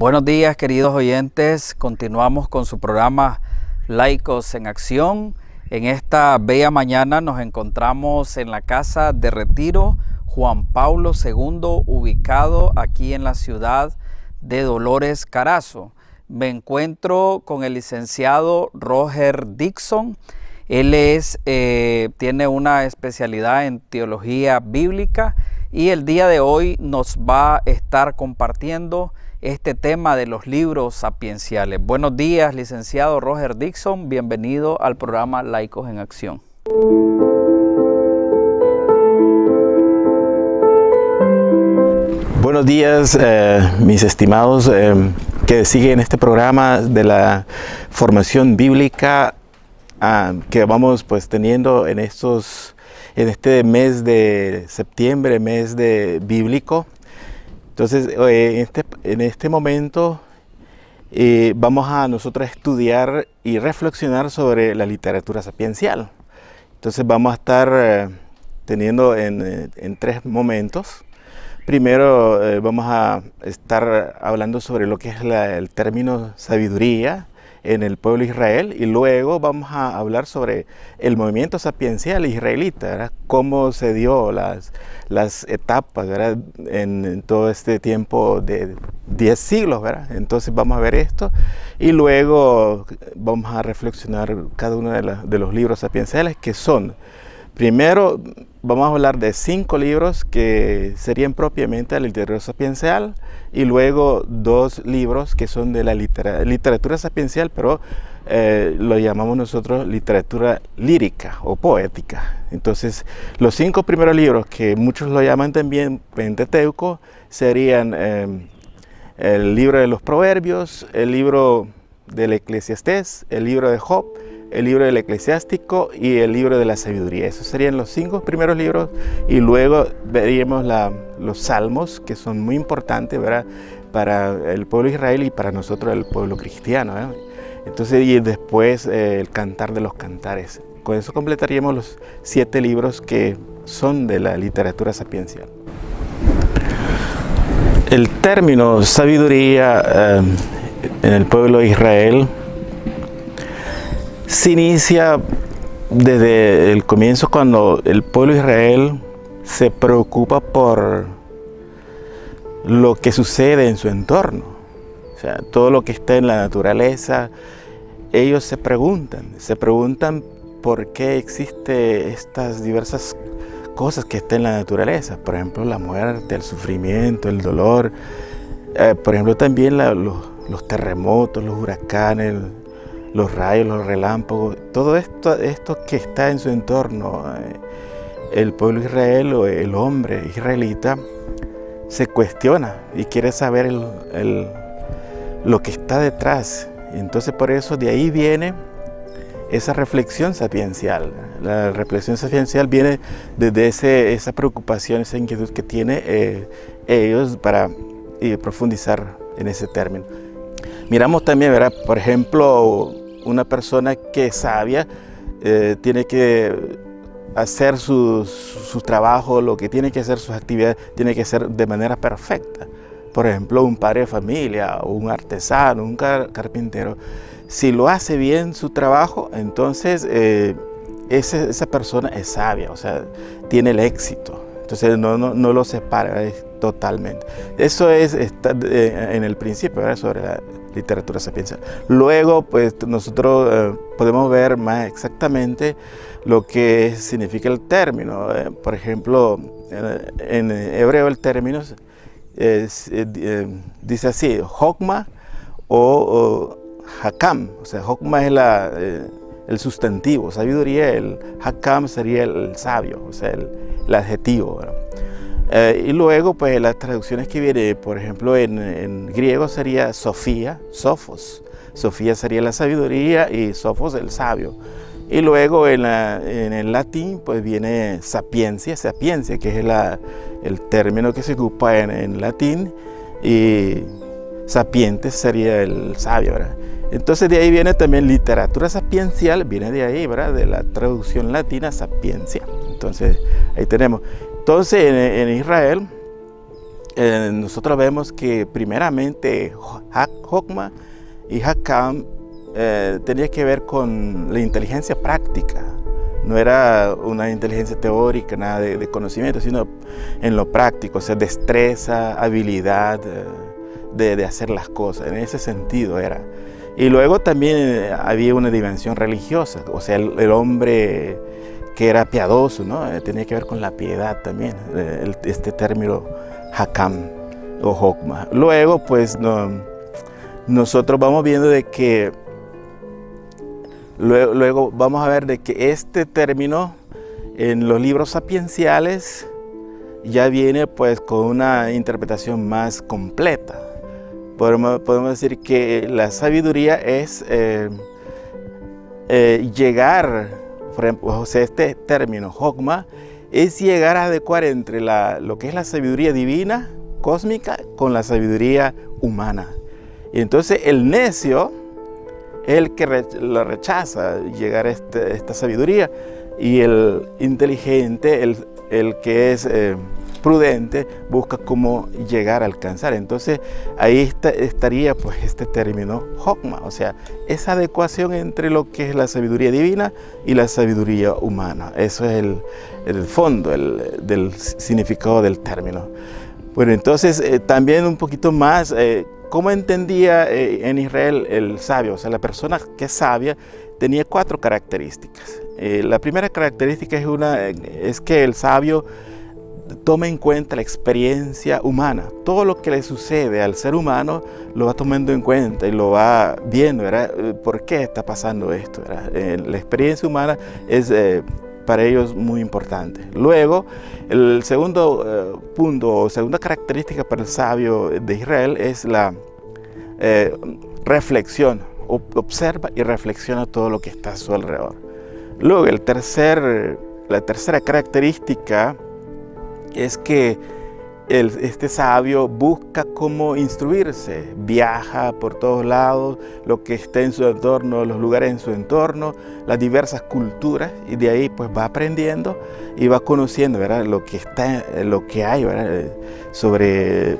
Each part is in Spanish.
Buenos días, queridos oyentes. Continuamos con su programa Laicos en Acción. En esta bella mañana nos encontramos en la Casa de Retiro Juan Pablo II, ubicado aquí en la ciudad de Dolores, Carazo. Me encuentro con el licenciado Roger Dixon. Él tiene una especialidad en teología bíblica y el día de hoy nos va a estar compartiendo este tema de los libros sapienciales. Buenos días, licenciado Roger Dixon. Bienvenido al programa Laicos en Acción. Buenos días, mis estimados que siguen este programa de la formación bíblica que vamos teniendo en este mes de septiembre, mes bíblico. Entonces, en este momento vamos a nosotros estudiar y reflexionar sobre la literatura sapiencial. Entonces vamos a estar teniendo en tres momentos. Primero vamos a estar hablando sobre lo que es el término sabiduría en el pueblo de Israel, y luego vamos a hablar sobre el movimiento sapiencial israelita, ¿verdad? Cómo se dio las etapas, ¿verdad? En todo este tiempo de 10 siglos, ¿verdad? Entonces vamos a ver esto y luego vamos a reflexionar cada uno de los libros sapienciales que son. Primero vamos a hablar de 5 libros que serían propiamente de la literatura sapiencial, y luego 2 libros que son de la literatura sapiencial, pero lo llamamos nosotros literatura lírica o poética. Entonces, los 5 primeros libros, que muchos lo llaman también Pentateuco, serían el libro de los Proverbios, el libro del Eclesiastés, el libro de Job, el libro del Eclesiástico y el libro de la Sabiduría. Esos serían los 5 primeros libros, y luego veríamos los Salmos, que son muy importantes, ¿verdad?, para el pueblo de Israel y para nosotros, el pueblo cristiano, ¿verdad? Entonces, y después el Cantar de los Cantares. Con eso completaríamos los 7 libros que son de la literatura sapiencial. El término sabiduría en el pueblo de Israel se inicia desde el comienzo, cuando el pueblo de Israel se preocupa por lo que sucede en su entorno. O sea, todo lo que está en la naturaleza, ellos se preguntan por qué existen estas diversas cosas que están en la naturaleza. Por ejemplo, la muerte, el sufrimiento, el dolor. Por ejemplo, también los terremotos, los huracanes, los rayos, los relámpagos, todo esto que está en su entorno. El pueblo de Israel, o el hombre israelita, se cuestiona y quiere saber lo que está detrás. Entonces, por eso de ahí viene esa reflexión sapiencial. La reflexión sapiencial viene desde esa preocupación, esa inquietud que tienen ellos para profundizar en ese término. Miramos también, ¿verdad? Por ejemplo, una persona que es sabia tiene que hacer su trabajo, lo que tiene que hacer, sus actividades, tiene que ser de manera perfecta. Por ejemplo, un padre de familia, o un artesano, un carpintero, si lo hace bien su trabajo, entonces esa persona es sabia, o sea, tiene el éxito. Entonces no lo separa totalmente. Eso está en el principio, ¿verdad?, sobre la literatura sapiencial. Luego, pues nosotros podemos ver más exactamente lo que significa el término. Por ejemplo, en hebreo el término dice así: Jokma o Hakam. O sea, Jokma es el sustantivo, sabiduría; el Hakam sería el sabio, o sea, el adjetivo, ¿verdad? Y luego, pues las traducciones que vienen, por ejemplo, en griego sería Sofía, Sophos. Sofía sería la sabiduría y Sophos el sabio. Y luego en el latín, pues viene sapiencia, que es el término que se ocupa en latín, y sapientes sería el sabio, ¿verdad? Entonces de ahí viene también literatura sapiencial, viene de ahí, ¿verdad?, de la traducción latina sapiencia. Entonces ahí tenemos. Entonces en Israel nosotros vemos que primeramente Jokma y Hakam tenía que ver con la inteligencia práctica. No era una inteligencia teórica, nada de conocimiento, sino en lo práctico, o sea, destreza, habilidad de hacer las cosas. En ese sentido era. Y luego también había una dimensión religiosa, o sea, el hombre que era piadoso, ¿no? Tenía que ver con la piedad también, este término Hakam o Jokma. Luego, pues, nosotros vamos viendo de que Luego vamos a ver de que este término en los libros sapienciales ya viene pues con una interpretación más completa. Podemos decir que la sabiduría es llegar, por ejemplo, o sea, este término Jokma es llegar a adecuar entre lo que es la sabiduría divina, cósmica, con la sabiduría humana. Y entonces el necio, el que lo rechaza llegar a esta sabiduría, y el inteligente, el que es prudente, busca cómo llegar a alcanzar. Entonces ahí estaría pues este término Jokma, o sea, esa adecuación entre lo que es la sabiduría divina y la sabiduría humana. Eso es el fondo del significado del término. Bueno, entonces también un poquito más, ¿cómo entendía en Israel el sabio? O sea, la persona que es sabia tenía 4 características. La primera característica es que el sabio toma en cuenta la experiencia humana. Todo lo que le sucede al ser humano lo va tomando en cuenta y lo va viendo, ¿verdad? ¿Por qué está pasando esto? La experiencia humana es para ellos muy importante. Luego, el segundo punto o segunda característica para el sabio de Israel es la reflexión. Observa y reflexiona todo lo que está a su alrededor. Luego, la tercera característica es que este sabio busca cómo instruirse, viaja por todos lados, lo que está en su entorno, los lugares en su entorno, las diversas culturas, y de ahí pues va aprendiendo y va conociendo, ¿verdad?, lo que hay, ¿verdad?, sobre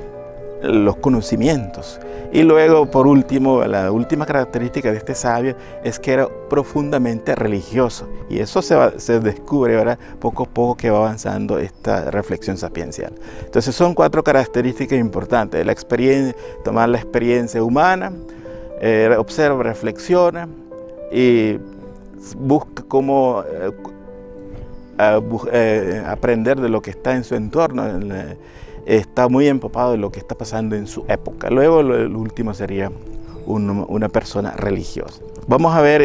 los conocimientos. Y luego, por último, la última característica de este sabio es que era profundamente religioso, y eso se descubre, ¿verdad?, poco a poco que va avanzando esta reflexión sapiencial. Entonces son 4 características importantes: la experiencia, tomar la experiencia humana, observa, reflexiona y busca cómo aprender de lo que está en su entorno. Está muy empapado de lo que está pasando en su época. Luego, el último sería una persona religiosa. Vamos a ver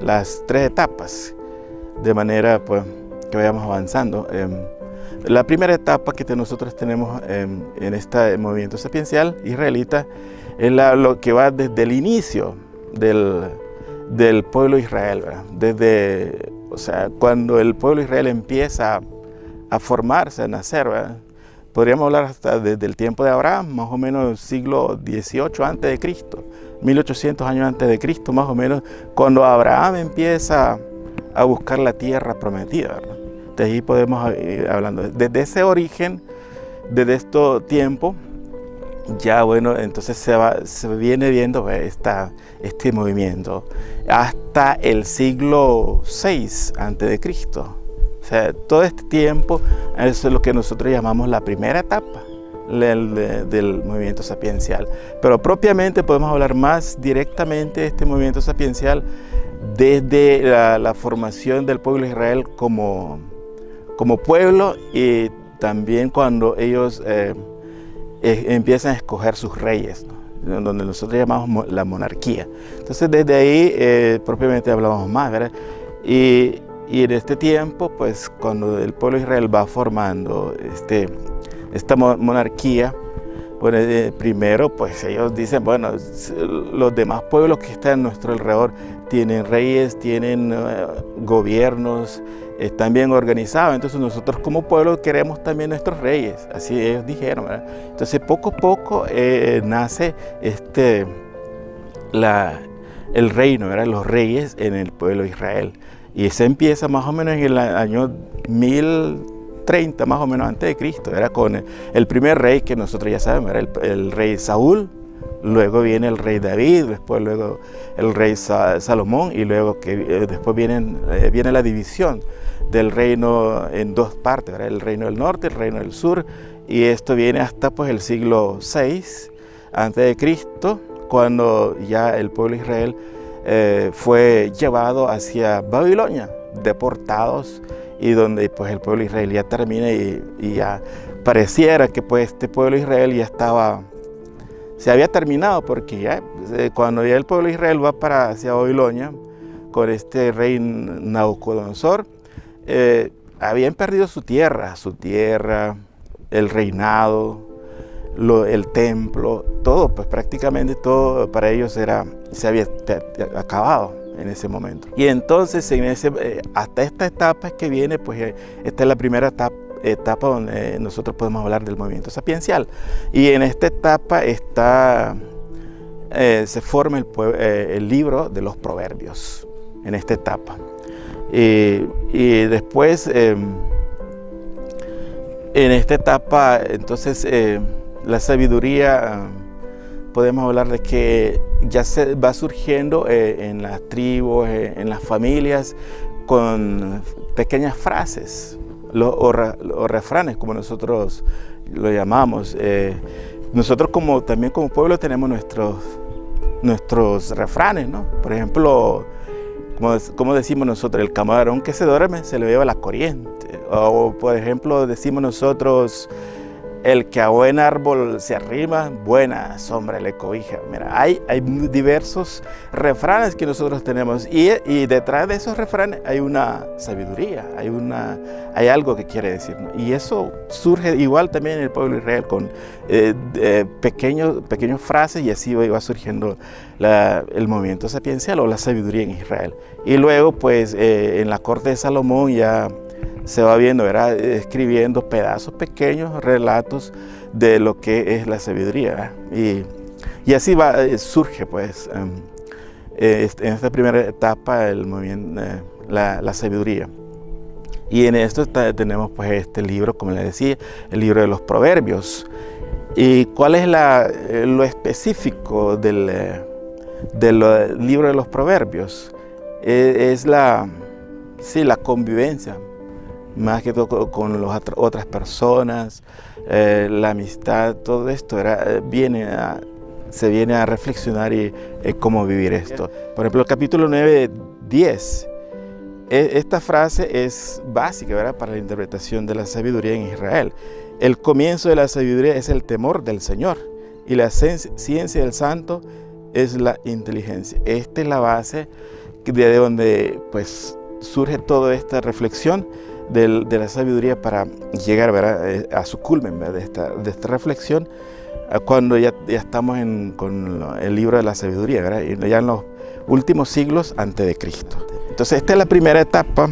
las 3 etapas de manera pues, que vayamos avanzando. La primera etapa que nosotros tenemos en este movimiento sapiencial israelita es lo que va desde el inicio del pueblo de Israel, ¿verdad? O sea, cuando el pueblo de Israel empieza a formarse, a nacer, ¿verdad? Podríamos hablar hasta desde el tiempo de Abraham, más o menos siglo XVIII antes de Cristo, 1800 años antes de Cristo, más o menos, cuando Abraham empieza a buscar la tierra prometida, ¿verdad? De ahí podemos ir hablando. Desde ese origen, desde este tiempo, ya bueno, entonces se viene viendo este movimiento hasta el siglo VI antes de Cristo. O sea, todo este tiempo, eso es lo que nosotros llamamos la primera etapa del movimiento sapiencial. Pero propiamente podemos hablar más directamente de este movimiento sapiencial desde la formación del pueblo de Israel como pueblo, y también cuando ellos empiezan a escoger sus reyes, ¿no?, donde nosotros llamamos la monarquía. Entonces desde ahí propiamente hablamos más, ¿verdad? Y en este tiempo, pues cuando el pueblo de Israel va formando esta monarquía, bueno, primero pues ellos dicen, bueno, los demás pueblos que están a nuestro alrededor tienen reyes, tienen gobiernos, están bien organizados, entonces nosotros como pueblo queremos también nuestros reyes, así ellos dijeron, ¿verdad? Entonces poco a poco nace el reino, ¿verdad?, los reyes en el pueblo de Israel. Y se empieza más o menos en el año 1000 30 más o menos antes de Cristo. Era con el primer rey que nosotros ya sabemos, era el rey Saúl. Luego viene el rey David, luego el rey Salomón, y luego después viene la división del reino en dos partes, ¿verdad? El reino del norte, el reino del sur, y esto viene hasta pues el siglo VI antes de Cristo, cuando ya el pueblo de Israel fue llevado hacia Babilonia, deportados, y donde pues el pueblo de Israel ya termina y ya pareciera que pues este pueblo de Israel ya se había terminado, porque ya cuando ya el pueblo de Israel va hacia Babilonia con este rey Nabucodonosor, habían perdido su tierra, el reinado, el templo, todo, pues prácticamente todo para ellos se había acabado en ese momento. Y entonces hasta esta etapa que viene, pues esta es la primera etapa donde nosotros podemos hablar del movimiento sapiencial. Y en esta etapa se forma el libro de los Proverbios, en esta etapa. Y después, en esta etapa, entonces, la sabiduría, podemos hablar de que ya se va surgiendo en las tribus, en las familias, con pequeñas frases, o refranes, como nosotros lo llamamos. Nosotros también como pueblo tenemos nuestros refranes, ¿no? Por ejemplo, como decimos nosotros, el camarón que se duerme se le lleva la corriente. O por ejemplo decimos nosotros, el que a buen árbol se arrima, buena sombra le cobija. Mira, hay diversos refranes que nosotros tenemos, y detrás de esos refranes hay una sabiduría, hay algo que quiere decir, ¿no? Y eso surge igual también en el pueblo de Israel, con pequeñas frases, y así va surgiendo el movimiento sapiencial o la sabiduría en Israel. Y luego pues en la corte de Salomón ya se va viendo, ¿verdad? Escribiendo pedazos pequeños, relatos de lo que es la sabiduría, ¿verdad? Y así surge pues en esta primera etapa el movimiento, la sabiduría. Y en esto tenemos pues este libro, como les decía, el libro de los Proverbios. ¿Y cuál es lo específico del libro de los Proverbios? Es la convivencia, más que todo con otras personas, la amistad, todo esto se viene a reflexionar y cómo vivir esto. Por ejemplo, el capítulo 9, 10, esta frase es básica, ¿verdad?, para la interpretación de la sabiduría en Israel. El comienzo de la sabiduría es el temor del Señor, y la ciencia del santo es la inteligencia. Esta es la base de donde pues surge toda esta reflexión de la sabiduría para llegar, ¿verdad?, a su culmen, ¿verdad?, de esta reflexión, cuando ya estamos con el libro de la sabiduría, ¿verdad?, y ya en los últimos siglos antes de Cristo. Entonces esta es la primera etapa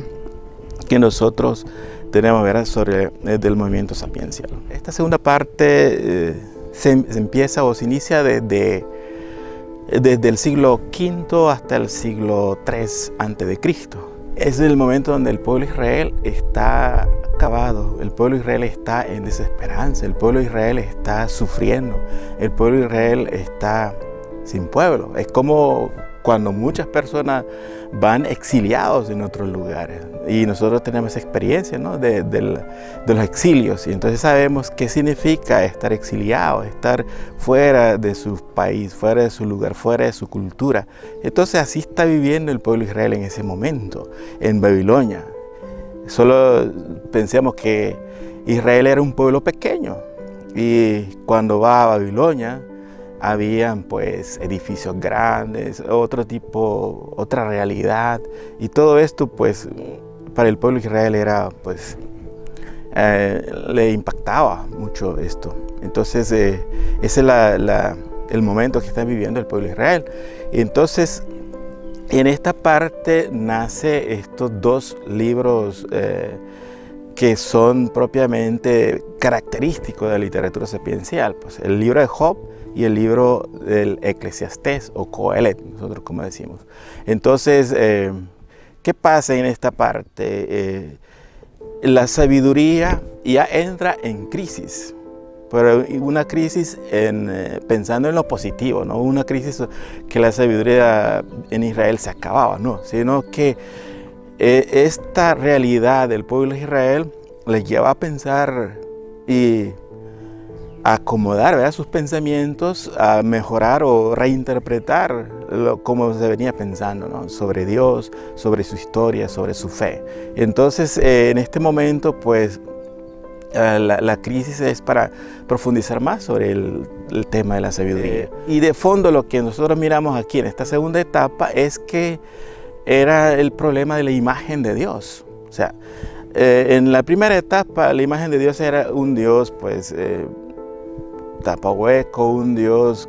que nosotros tenemos, ¿verdad?, del movimiento sapiencial. Esta segunda parte se empieza o se inicia desde el siglo V hasta el siglo III antes de Cristo. Es el momento donde el pueblo de Israel está acabado, el pueblo de Israel está en desesperanza, el pueblo de Israel está sufriendo, el pueblo de Israel está sin pueblo. Es como cuando muchas personas van exiliados en otros lugares, y nosotros tenemos experiencia, ¿no?, de los exilios, y entonces sabemos qué significa estar exiliado, estar fuera de su país, fuera de su lugar, fuera de su cultura. Entonces así está viviendo el pueblo de Israel en ese momento, en Babilonia. Solo pensemos que Israel era un pueblo pequeño, y cuando va a Babilonia habían pues edificios grandes, otra realidad, y todo esto pues para el pueblo de Israel era pues le impactaba mucho esto. Entonces ese es el momento que está viviendo el pueblo de Israel. Y entonces en esta parte nace estos dos libros que son propiamente característicos de la literatura sapiencial, pues el libro de Job y el libro del Eclesiastés, o Coelet, nosotros como decimos. Entonces, ¿qué pasa en esta parte? la sabiduría ya entra en crisis, pero una crisis pensando en lo positivo, no una crisis que la sabiduría en Israel se acababa, no, sino que esta realidad del pueblo de Israel les lleva a pensar y a acomodar, ¿verdad?, sus pensamientos, a mejorar o reinterpretar como se venía pensando, ¿no?, sobre Dios, sobre su historia, sobre su fe. Entonces, en este momento, pues, la crisis es para profundizar más sobre el tema de la sabiduría. Y de fondo lo que nosotros miramos aquí en esta segunda etapa es que era el problema de la imagen de Dios. O sea, en la primera etapa la imagen de Dios era un Dios, pues, tapahueco, un Dios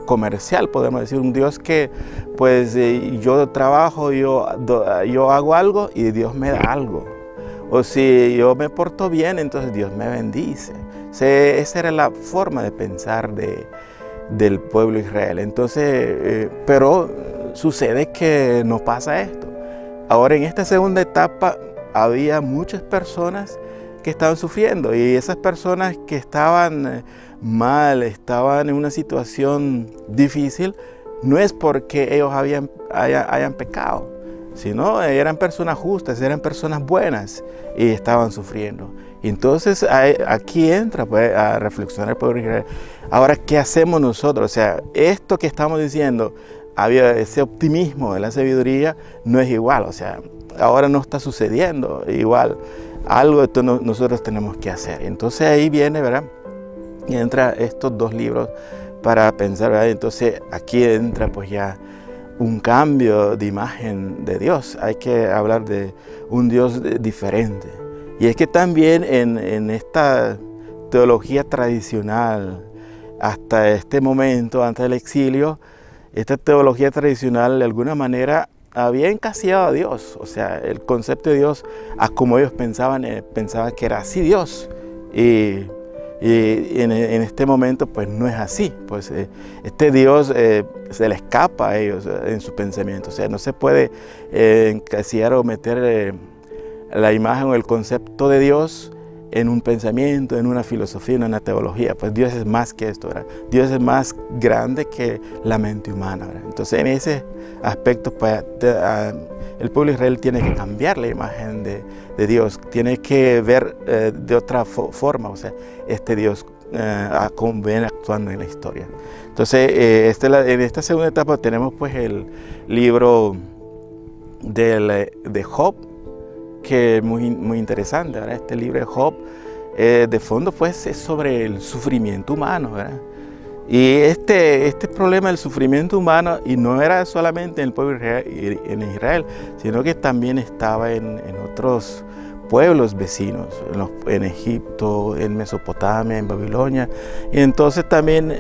comercial, podemos decir, un Dios que, pues, yo trabajo, yo hago algo y Dios me da algo. O si yo me porto bien, entonces Dios me bendice. Esa era la forma de pensar del pueblo de Israel. Entonces, pero sucede que no pasa esto. Ahora, en esta segunda etapa, había muchas personas que estaban sufriendo, y esas personas que estaban mal, estaban en una situación difícil, no es porque ellos hayan pecado, sino eran personas justas, eran personas buenas y estaban sufriendo. Y entonces aquí entra, pues, a reflexionar el pueblo de Israel. Ahora, ¿qué hacemos nosotros? O sea, esto que estamos diciendo, había ese optimismo de la sabiduría, no es igual. O sea, ahora no está sucediendo igual. Algo nosotros tenemos que hacer. Entonces ahí viene, ¿verdad?, y entra estos dos libros para pensar, ¿verdad? Entonces aquí entra, pues, ya un cambio de imagen de Dios. Hay que hablar de un Dios diferente. Y es que también en esta teología tradicional, hasta este momento, antes del exilio, esta teología tradicional de alguna manera había encasillado a Dios. O sea, el concepto de Dios, a como ellos pensaban que era así Dios. Y en este momento, pues, no es así. Pues este Dios se le escapa a ellos en su pensamiento. O sea, no se puede encasillar o meter la imagen o el concepto de Dios en un pensamiento, en una filosofía, en una teología. Pues Dios es más que esto, ¿verdad? Dios es más grande que la mente humana, ¿verdad? Entonces, en ese aspecto, pues, el pueblo de Israel tiene que cambiar la imagen de Dios, tiene que ver de otra forma, o sea, este Dios como viene actuando en la historia. Entonces, en esta segunda etapa tenemos, pues, el libro de Job, que es muy interesante, ¿verdad? Este libro de Job, de fondo, pues, es sobre el sufrimiento humano, ¿verdad? Y este problema del sufrimiento humano, y no era solamente en el pueblo en Israel, sino que también estaba en otros pueblos vecinos, en Egipto, en Mesopotamia, en Babilonia. Y entonces también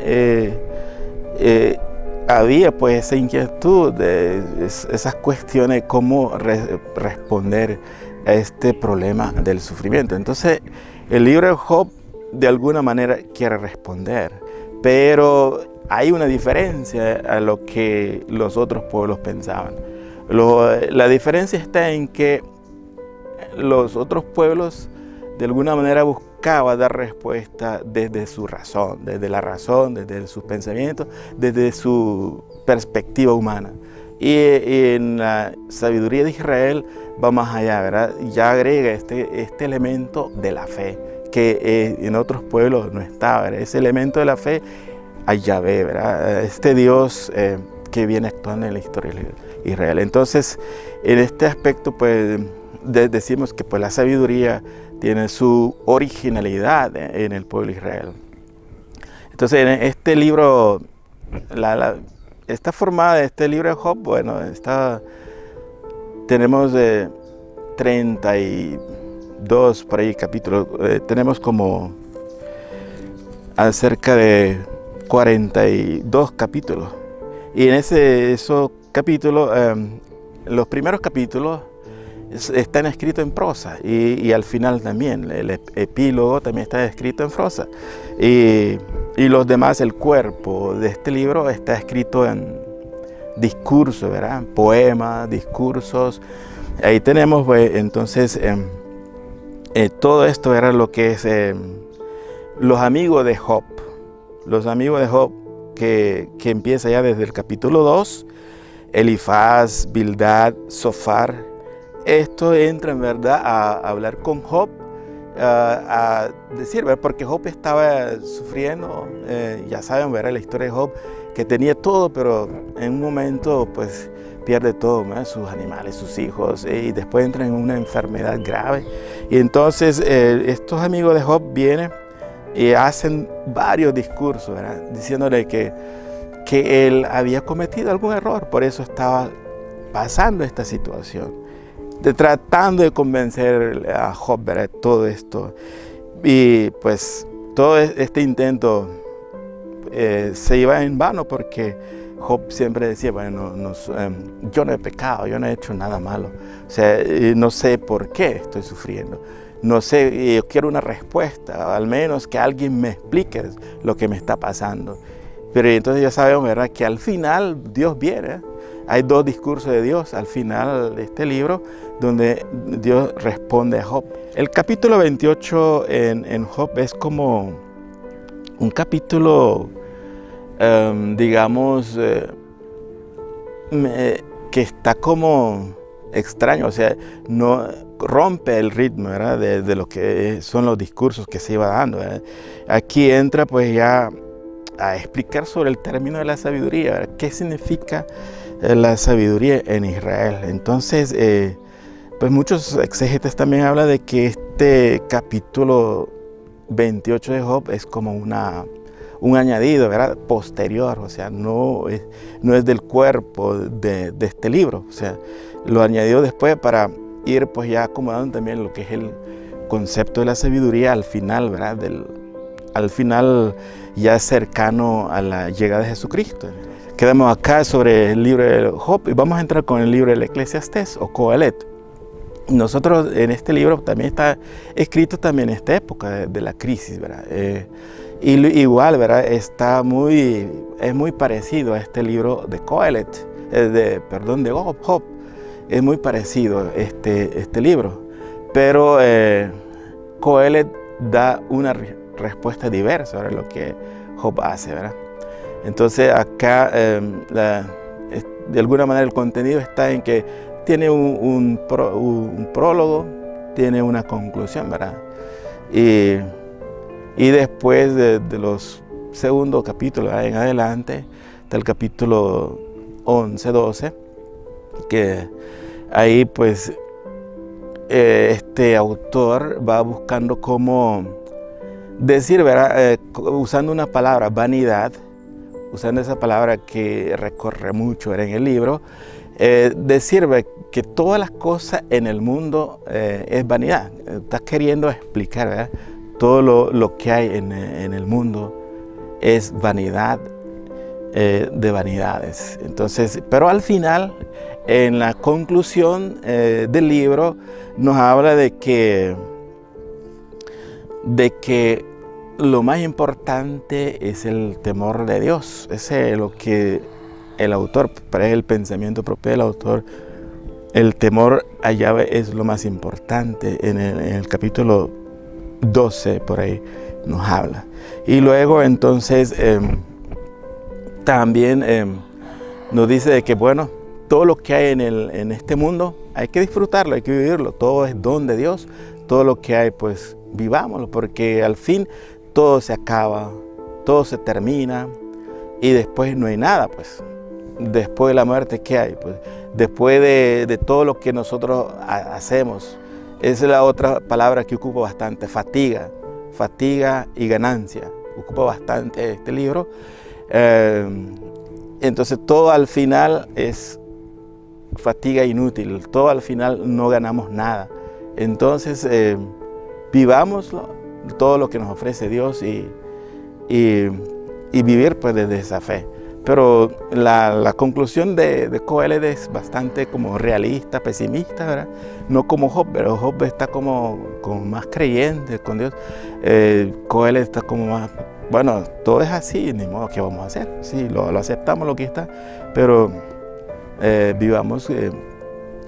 había, pues, esa inquietud, esas cuestiones, cómo responder a este problema del sufrimiento. Entonces, el libro de Job de alguna manera quiere responder, pero hay una diferencia a lo que los otros pueblos pensaban. La diferencia está en que los otros pueblos de alguna manera buscaban dar respuesta desde su razón, desde sus pensamientos, desde su perspectiva humana. Y en la sabiduría de Israel va más allá, ¿verdad? Ya agrega este elemento de la fe, que en otros pueblos no está, ¿verdad? Ese elemento de la fe a Yahvé, ¿verdad? Este Dios que viene actuando en la historia de Israel. Entonces, en este aspecto, pues, decimos que, pues, la sabiduría tiene su originalidad en el pueblo de Israel. Entonces, en este libro, esta formada de este libro de Job, bueno, tenemos 32 por ahí capítulos, tenemos como cerca de 42 capítulos. Y en esos capítulos, los primeros capítulos están escritos en prosa, y al final también, el epílogo también está escrito en prosa. Y los demás, el cuerpo de este libro está escrito en discursos, ¿verdad? Poemas, discursos. Ahí tenemos, pues, entonces, todo esto era lo que es los amigos de Job. Los amigos de Job que empieza ya desde el capítulo 2, Elifaz, Bildad, Zofar. Esto entra en verdad a hablar con Job, a decir, ¿verdad? Porque Job estaba sufriendo, ya saben, ¿verdad? La historia de Job, que tenía todo, pero en un momento pues pierde todo, ¿verdad? Sus animales, sus hijos, y después entra en una enfermedad grave. Y entonces estos amigos de Job vienen y hacen varios discursos, ¿verdad? Diciéndole que él había cometido algún error, por eso estaba pasando esta situación, tratando de convencer a Job, ¿verdad? Todo esto. Y pues todo este intento se iba en vano, porque Job siempre decía, bueno, yo no he pecado, yo no he hecho nada malo, o sea, no sé por qué estoy sufriendo. No sé, yo quiero una respuesta, al menos que alguien me explique lo que me está pasando. Pero entonces ya sabemos, ¿verdad?, que al final Dios viene. Hay dos discursos de Dios al final de este libro, donde Dios responde a Job. El capítulo 28 en Job es como un capítulo, digamos, que está como extraño, o sea, no rompe el ritmo, ¿verdad?, de lo que son los discursos que se iba dando, ¿verdad? Aquí entra pues ya a explicar sobre el término de la sabiduría, ¿verdad? ¿Qué significa la sabiduría en Israel? Entonces, pues muchos exégetas también hablan de que este capítulo 28 de Job es como un añadido, ¿verdad?, posterior, o sea, no es del cuerpo de este libro, o sea, lo añadió después para ir pues ya acomodando también lo que es el concepto de la sabiduría al final, ¿verdad?, al final ya cercano a la llegada de Jesucristo. Quedamos acá sobre el libro de Job y vamos a entrar con el libro del Eclesiastés o Coelet. Nosotros en este libro también está escrito también en esta época de la crisis, ¿verdad? Y igual, ¿verdad?, es muy parecido a este libro de Coelet, de Job. Es muy parecido este libro, pero Coelet da una respuesta diversa sobre lo que Job hace, ¿verdad? Entonces acá de alguna manera el contenido está en que tiene un prólogo, tiene una conclusión, ¿verdad? Y después de los segundos capítulos en adelante, está el capítulo 11, 12, que ahí pues este autor va buscando cómo decir, ¿verdad? Usando una palabra, vanidad, usando esa palabra que recorre mucho en el libro, decir que todas las cosas en el mundo es vanidad. Está queriendo explicar, ¿verdad? Todo lo que hay en el mundo es vanidad de vanidades. Entonces, pero al final, en la conclusión del libro, nos habla de que lo más importante es el temor de Dios. Ese es lo que el autor, para el pensamiento propio del autor, el temor a Yahvé es lo más importante. En el capítulo 12, por ahí, nos habla. Y luego, entonces, también nos dice de que, bueno, todo lo que hay en este mundo hay que disfrutarlo, hay que vivirlo. Todo es don de Dios. Todo lo que hay, pues, vivámoslo, porque al fin todo se acaba, todo se termina y después no hay nada, pues. Después de la muerte, ¿qué hay? Pues después de todo lo que nosotros hacemos. Esa es la otra palabra que ocupa bastante, fatiga y ganancia. Ocupa bastante este libro. Entonces todo al final es fatiga inútil, todo al final no ganamos nada. Entonces vivamos todo lo que nos ofrece Dios y vivir pues desde esa fe. Pero la conclusión de Coelet es bastante como realista, pesimista, ¿verdad? No como Job, pero Job está como más creyente con Dios. Coelet está como más, bueno, todo es así, ni modo, ¿qué vamos a hacer? Sí, lo aceptamos lo que está, pero vivamos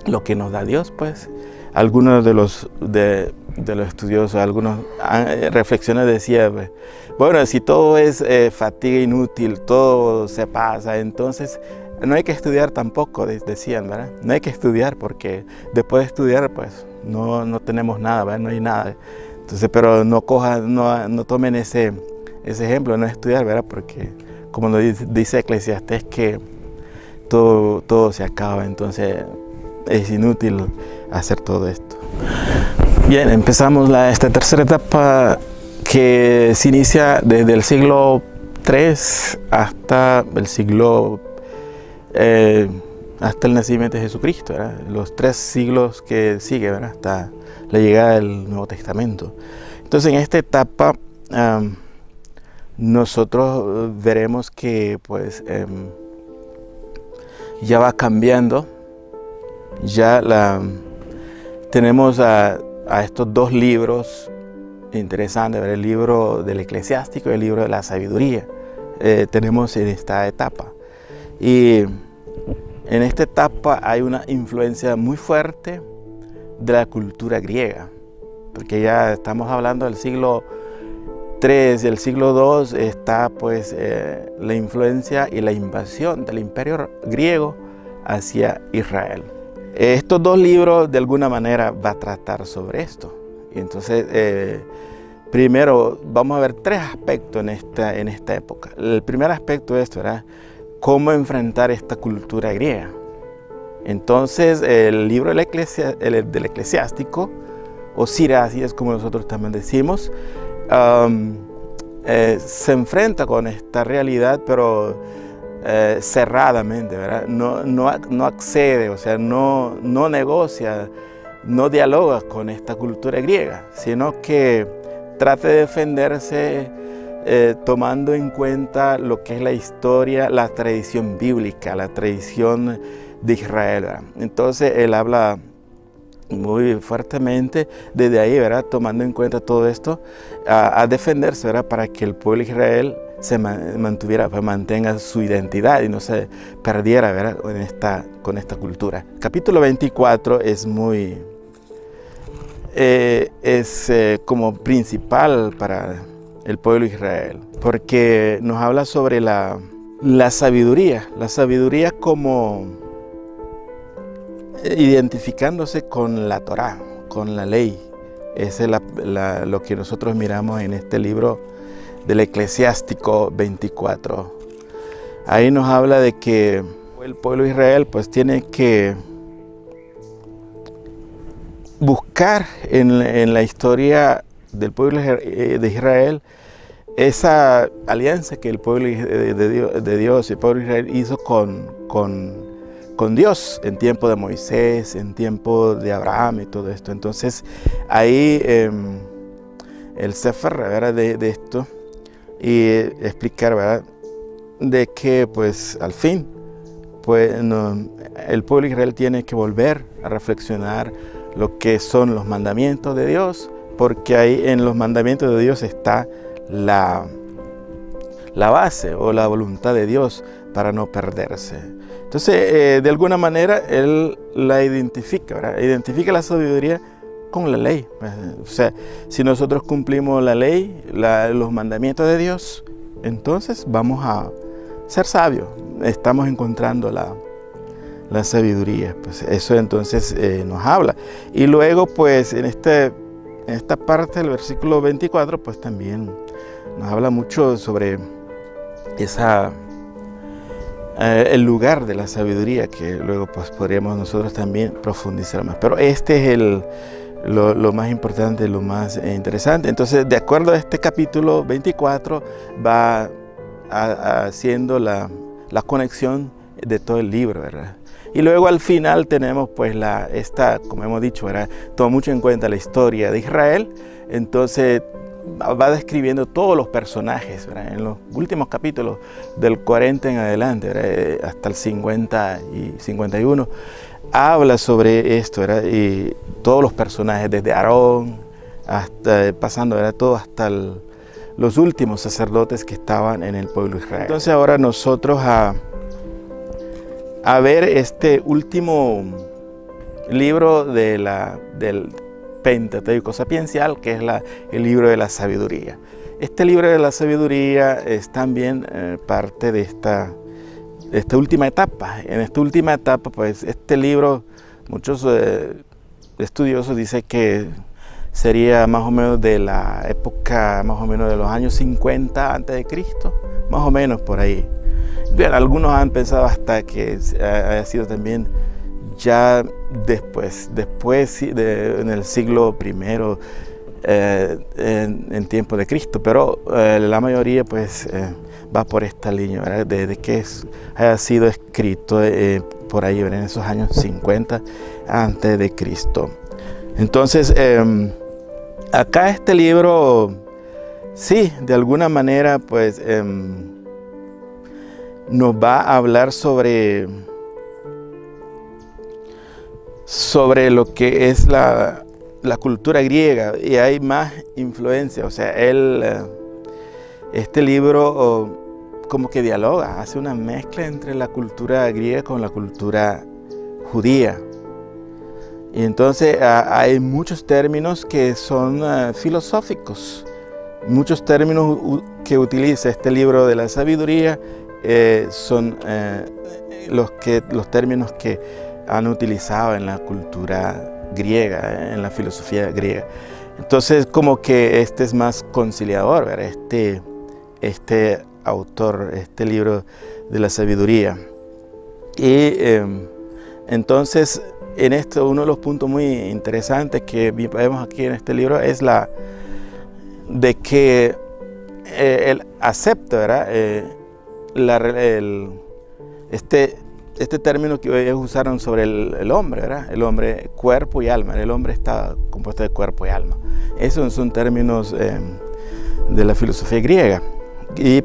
lo que nos da Dios, pues. algunos de los estudiosos, algunas reflexiones decían, bueno, si todo es fatiga inútil, todo se pasa, entonces no hay que estudiar tampoco, decían, ¿verdad? No hay que estudiar porque después de estudiar, pues no tenemos nada, ¿verdad? No hay nada. Entonces, pero no tomen ese ejemplo, no estudiar, ¿verdad? Porque como nos dice Eclesiastés que todo se acaba, entonces es inútil hacer todo esto. Bien, empezamos esta tercera etapa que se inicia desde el siglo III hasta el siglo hasta el nacimiento de Jesucristo, ¿verdad? Los 3 siglos que sigue, ¿verdad? Hasta la llegada del Nuevo Testamento. Entonces, en esta etapa nosotros veremos que pues ya va cambiando, ya tenemos a estos 2 libros interesantes, ¿verdad? El libro del Eclesiástico y el libro de la Sabiduría. Tenemos en esta etapa. Y en esta etapa hay una influencia muy fuerte de la cultura griega, porque ya estamos hablando del siglo III y el siglo II, está pues la influencia y la invasión del imperio griego hacia Israel. Estos 2 libros de alguna manera va a tratar sobre esto. Y entonces, primero vamos a ver 3 aspectos en esta época. El primer aspecto de esto era cómo enfrentar esta cultura griega. Entonces, el libro del Eclesiástico, o Siracias, como nosotros también decimos, se enfrenta con esta realidad, pero cerradamente, ¿verdad? No accede, o sea, no negocia, no dialoga con esta cultura griega, sino que trata de defenderse tomando en cuenta lo que es la historia, la tradición bíblica, la tradición de Israel, ¿verdad? Entonces él habla muy fuertemente desde ahí, ¿verdad? Tomando en cuenta todo esto, a defenderse, ¿verdad? Para que el pueblo de Israel se mantenga su identidad y no se perdiera, ¿verdad? Con esta cultura. Capítulo 24 es como principal para el pueblo de Israel, porque nos habla sobre la sabiduría como identificándose con la Torá, con la ley. Ese es lo que nosotros miramos en este libro del Eclesiástico 24. Ahí nos habla de que el pueblo de Israel pues tiene que buscar en la historia del pueblo de Israel esa alianza que el pueblo de Dios y el pueblo de Israel hizo con Dios en tiempo de Moisés, en tiempo de Abraham y todo esto. Entonces ahí el Sefer, ¿verdad? de esto y explicar, ¿verdad? De que pues al fin pues, el pueblo de Israel tiene que volver a reflexionar lo que son los mandamientos de Dios, porque ahí en los mandamientos de Dios está la base o la voluntad de Dios para no perderse. Entonces, de alguna manera, él la identifica, ¿verdad? Identifica la sabiduría con la ley. O sea, si nosotros cumplimos la ley, los mandamientos de Dios, entonces vamos a ser sabios. Estamos encontrando la sabiduría. Pues eso entonces nos habla. Y luego, pues, en esta parte del versículo 24, pues también nos habla mucho sobre el lugar de la sabiduría, que luego pues podríamos nosotros también profundizar más. Pero este es lo más importante, lo más interesante. Entonces, de acuerdo a este capítulo 24, va haciendo la conexión de todo el libro, ¿verdad? Y luego al final tenemos pues como hemos dicho, ¿verdad? Toma mucho en cuenta la historia de Israel. Entonces va describiendo todos los personajes, ¿verdad? En los últimos capítulos del 40 en adelante, ¿verdad? Hasta el 50 y 51 habla sobre esto, ¿verdad? Y todos los personajes, desde Aarón hasta pasando, ¿verdad? Todo hasta los últimos sacerdotes que estaban en el pueblo de Israel. Entonces ahora nosotros a ver este último libro del Pentateuco sapiencial, que es el libro de la sabiduría. Este libro de la sabiduría es también parte de esta última etapa. En esta última etapa, pues este libro, muchos estudiosos dicen que sería más o menos de la época, más o menos de los años 50 a.C., más o menos por ahí. Bien, algunos han pensado hasta que haya sido también ya después en el siglo I, en tiempo de Cristo, pero la mayoría pues va por esta línea, ¿verdad? De que haya sido escrito por ahí, ¿verdad? En esos años 50 antes de Cristo. Entonces, acá este libro, sí, de alguna manera, pues nos va a hablar sobre lo que es la cultura griega, y hay más influencia. O sea, este libro como que dialoga, hace una mezcla entre la cultura griega con la cultura judía. Y entonces hay muchos términos que son filosóficos, muchos términos que utiliza este libro de la sabiduría son los términos que han utilizado en la cultura griega, en la filosofía griega. Entonces, como que este es más conciliador, ¿verdad? Este autor, este libro de la sabiduría. Y entonces, en esto, uno de los puntos muy interesantes que vemos aquí en este libro es de que él acepta, ¿verdad? Este término que ellos usaron sobre el hombre, ¿verdad? El hombre, cuerpo y alma. El hombre está compuesto de cuerpo y alma. Esos son términos de la filosofía griega,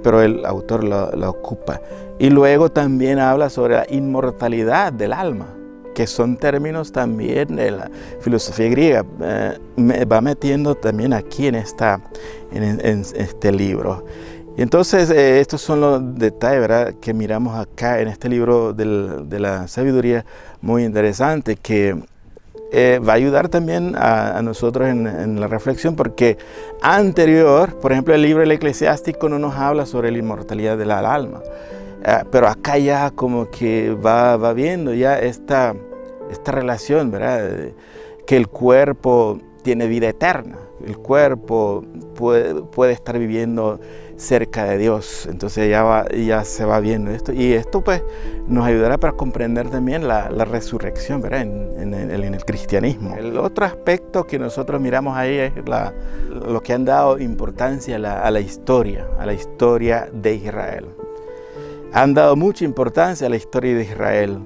pero el autor la ocupa. Y luego también habla sobre la inmortalidad del alma, que son términos también de la filosofía griega. Va metiendo también aquí en este libro. Y entonces estos son los detalles, ¿verdad?, que miramos acá en este libro de la sabiduría, muy interesante, que va a ayudar también a nosotros en la reflexión, porque anterior, por ejemplo, el libro del Eclesiástico no nos habla sobre la inmortalidad del alma, pero acá ya como que va viendo ya esta relación, ¿verdad?, que el cuerpo tiene vida eterna, el cuerpo puede estar viviendo cerca de Dios. Entonces ya se va viendo esto, y esto pues nos ayudará para comprender también la resurrección, ¿verdad?, en el cristianismo. El otro aspecto que nosotros miramos ahí es lo que han dado importancia a la historia de Israel. Han dado mucha importancia a la historia de Israel,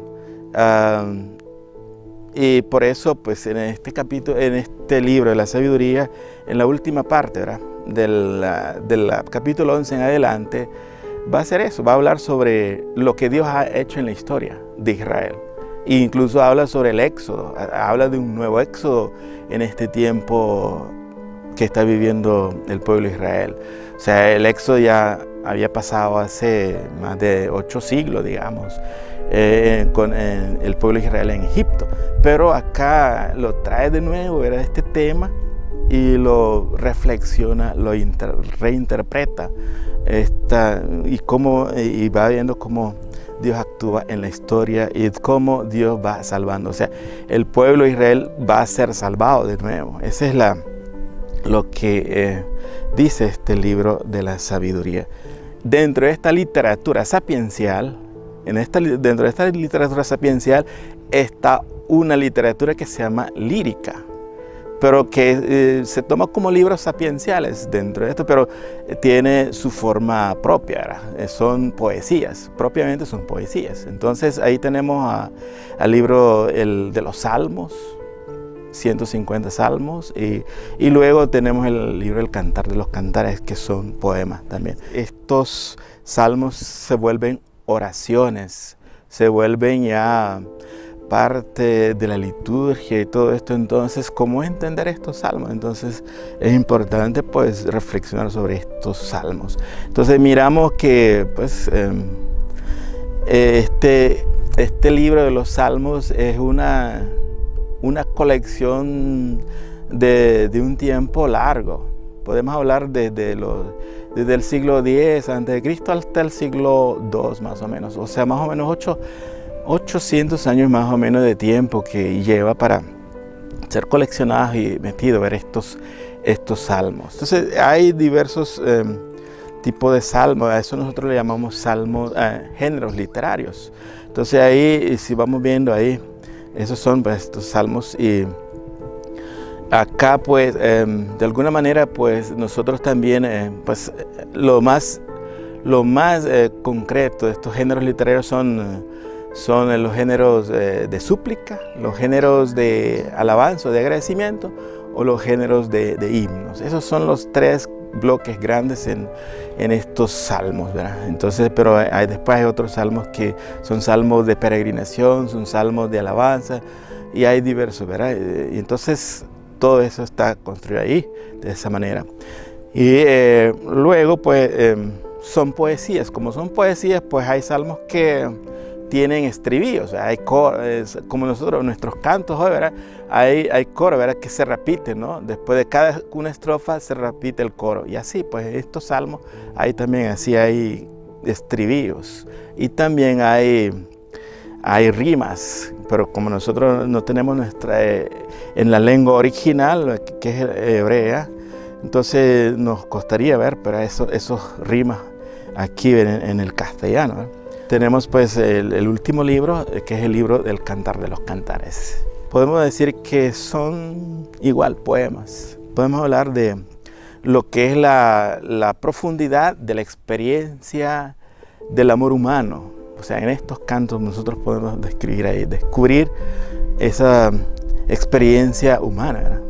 y por eso pues en este capítulo, en este libro de la sabiduría, en la última parte, ¿verdad?, del capítulo 11 en adelante, va a ser eso, va a hablar sobre lo que Dios ha hecho en la historia de Israel. E incluso habla sobre el éxodo, habla de un nuevo éxodo en este tiempo que está viviendo el pueblo de Israel. O sea, el éxodo ya había pasado hace más de 8 siglos, digamos, con el pueblo de Israel en Egipto. Pero acá lo trae de nuevo, era este tema, y lo reflexiona, lo reinterpreta, y va viendo cómo Dios actúa en la historia y cómo Dios va salvando. O sea, el pueblo de Israel va a ser salvado de nuevo. Ese es lo que dice este libro de la sabiduría. Dentro de esta literatura sapiencial, dentro de esta literatura sapiencial está una literatura que se llama lírica, pero que se toma como libros sapienciales dentro de esto, pero tiene su forma propia, ¿verdad? Son poesías, propiamente son poesías. Entonces ahí tenemos al libro de los Salmos, 150 salmos, y luego tenemos el libro El Cantar de los Cantares, que son poemas también. Estos salmos se vuelven oraciones, se vuelven ya parte de la liturgia y todo esto. Entonces, ¿cómo entender estos salmos? Entonces es importante pues reflexionar sobre estos salmos. Entonces miramos que pues este libro de los salmos es una una colección de un tiempo largo. Podemos hablar desde el siglo X a.C. hasta el siglo II más o menos. O sea, más o menos 800 años más o menos de tiempo que lleva para ser coleccionados y metidos, ver estos salmos. Entonces hay diversos tipos de salmos, a eso nosotros le llamamos salmos, géneros literarios. Entonces ahí, si vamos viendo ahí, esos son pues, estos salmos, y acá pues de alguna manera pues nosotros también pues lo más concreto de estos géneros literarios son los géneros de súplica, los géneros de alabanza, de agradecimiento, o los géneros de himnos. Esos son los tres bloques grandes en estos salmos, ¿verdad? Entonces, pero después hay otros salmos que son salmos de peregrinación, son salmos de alabanza, y hay diversos, ¿verdad? Y entonces todo eso está construido ahí de esa manera. Y luego pues son poesías. Como son poesías, pues hay salmos que tienen estribillos, hay como nosotros, nuestros cantos hoy, ¿verdad? Hay coro, ¿verdad? Que se repiten, ¿no? Después de cada una estrofa se repite el coro. Y así, pues estos salmos, hay también así hay estribillos. Y también hay rimas, pero como nosotros no tenemos en la lengua original, que es hebrea, entonces nos costaría ver, pero esos rimas aquí en el castellano, ¿verdad? Tenemos pues el último libro, que es el libro del Cantar de los Cantares. Podemos decir que son igual poemas. Podemos hablar de lo que es la profundidad de la experiencia del amor humano. O sea, en estos cantos nosotros podemos descubrir esa experiencia humana, ¿verdad?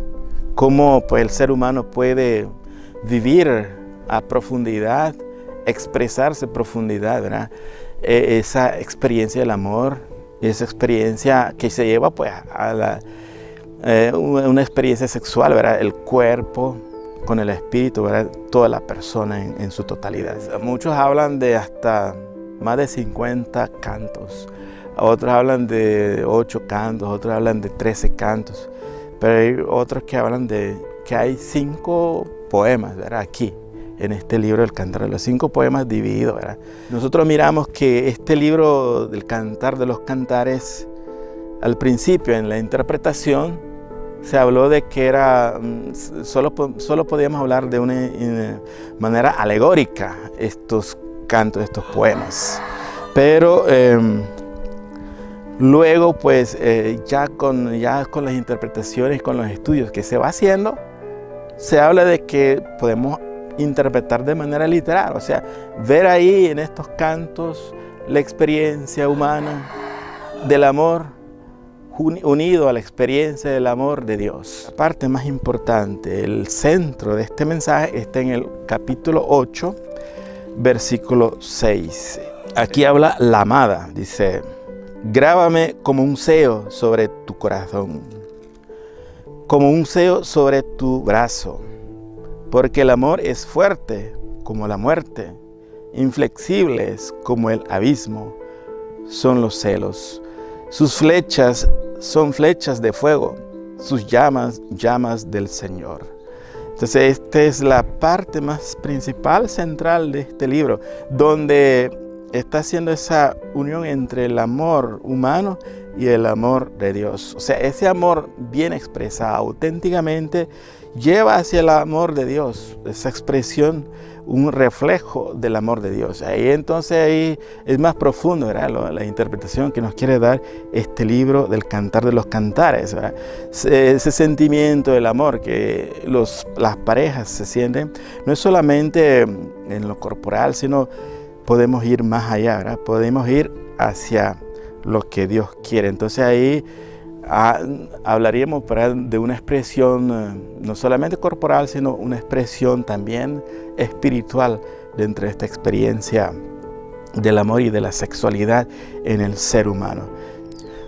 Cómo pues, el ser humano puede vivir a profundidad, expresarse a profundidad, ¿verdad? Esa experiencia del amor, esa experiencia que se lleva pues a una experiencia sexual, ¿verdad? El cuerpo con el espíritu, ¿verdad? Toda la persona en su totalidad. Muchos hablan de hasta más de 50 cantos, otros hablan de 8 cantos, otros hablan de 13 cantos, pero hay otros que hablan de que hay 5 poemas, ¿verdad? Aquí en este libro del Cantar de los 5 poemas divididos, ¿verdad? Nosotros miramos que este libro del Cantar de los Cantares, al principio en la interpretación, se habló de que era, solo podíamos hablar de una manera alegórica estos cantos, estos poemas. Pero luego, pues, ya con las interpretaciones, con los estudios que se va haciendo, se habla de que podemos interpretar de manera literal, o sea, ver ahí en estos cantos la experiencia humana del amor unido a la experiencia del amor de Dios. La parte más importante, el centro de este mensaje está en el capítulo 8, versículo 6. Aquí habla la amada, dice: grábame como un sello sobre tu corazón, como un sello sobre tu brazo. Porque el amor es fuerte como la muerte, inflexibles como el abismo son los celos. Sus flechas son flechas de fuego, sus llamas, llamas del Señor. Entonces esta es la parte más principal, central de este libro, donde está haciendo esa unión entre el amor humano y el amor de Dios. O sea, ese amor bien expresado auténticamente lleva hacia el amor de Dios, esa expresión, un reflejo del amor de Dios. Ahí es más profundo, ¿verdad? La interpretación que nos quiere dar este libro del Cantar de los Cantares, ¿verdad? Ese sentimiento del amor que las parejas se sienten, no es solamente en lo corporal, sino podemos ir más allá, ¿verdad? Podemos ir hacia lo que Dios quiere. Entonces ahí hablaríamos de una expresión no solamente corporal, sino una expresión también espiritual dentro de esta experiencia del amor y de la sexualidad en el ser humano.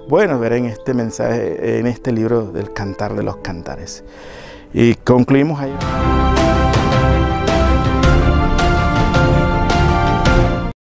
Bueno, ver en este mensaje, en este libro del Cantar de los Cantares. Y concluimos ahí.